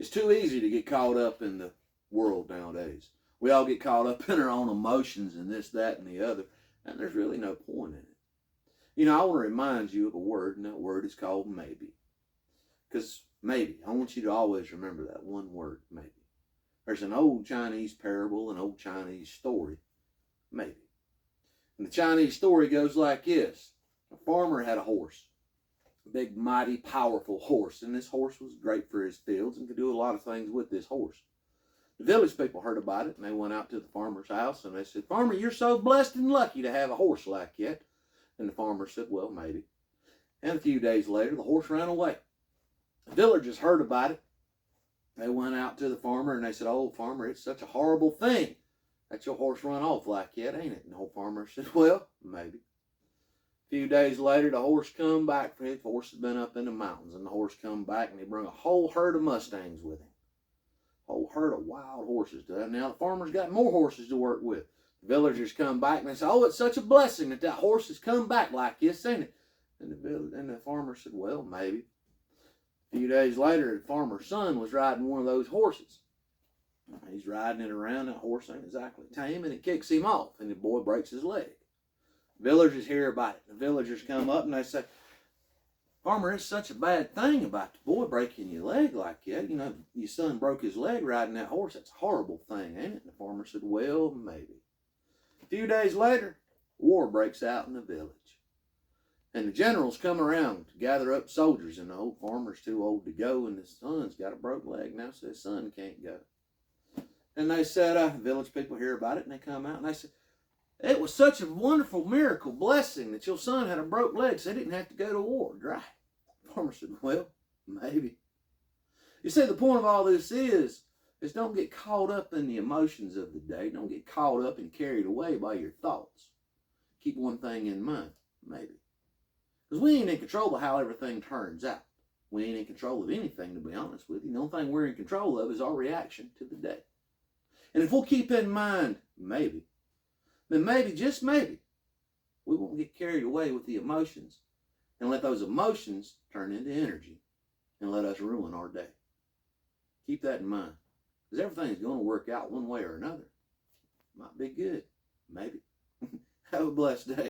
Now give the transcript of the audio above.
It's too easy to get caught up in the world nowadays. We all get caught up in our own emotions and this, that, and the other, and there's really no point in it. You know, I want to remind you of a word, and that word is called maybe. Because maybe, I want you to always remember that one word, maybe. There's an old Chinese parable, an old Chinese story, maybe. And the Chinese story goes like this. A farmer had a horse, a big, mighty, powerful horse, and this horse was great for his fields and could do a lot of things with this horse. The village people heard about it, and they went out to the farmer's house, and they said, "Farmer, you're so blessed and lucky to have a horse like that." And the farmer said, "Well, maybe." And a few days later, the horse ran away. The villagers heard about it. They went out to the farmer, and they said, "Oh, farmer, it's such a horrible thing that your horse run off like that, ain't it?" And the old farmer said, "Well, maybe." A few days later, the horse come back. His horse had been up in the mountains, and the horse come back, and he brought a whole herd of Mustangs with him. Whole herd of wild horses. Now the farmer's got more horses to work with. The villagers come back and they say, "Oh, it's such a blessing that horse has come back like this, ain't it?" And the farmer said, "Well, maybe." A few days later, the farmer's son was riding one of those horses. He's riding it around. That horse ain't exactly tame, and it kicks him off, and the boy breaks his leg. The villagers hear about it. The villagers come up and they say, "Farmer, it's such a bad thing about the boy breaking your leg like that. You know, your son broke his leg riding that horse. That's a horrible thing, ain't it?" And the farmer said, "Well, maybe." A few days later, war breaks out in the village. And the generals come around to gather up soldiers, and the old farmer's too old to go, and his son's got a broke leg now, so his son can't go. And they said, village people hear about it, and they come out, and they said, "It was such a wonderful miracle, blessing, that your son had a broke leg, so he didn't have to go to war." Right. The farmer said, "Well, maybe." You see, the point of all this is don't get caught up in the emotions of the day. Don't get caught up and carried away by your thoughts. Keep one thing in mind, maybe. Because we ain't in control of how everything turns out. We ain't in control of anything, to be honest with you. The only thing we're in control of is our reaction to the day. And if we'll keep in mind, maybe, then maybe, just maybe, we won't get carried away with the emotions and let those emotions turn into energy and let us ruin our day. Keep that in mind, because everything's going to work out one way or another. Might be good, maybe. Have a blessed day.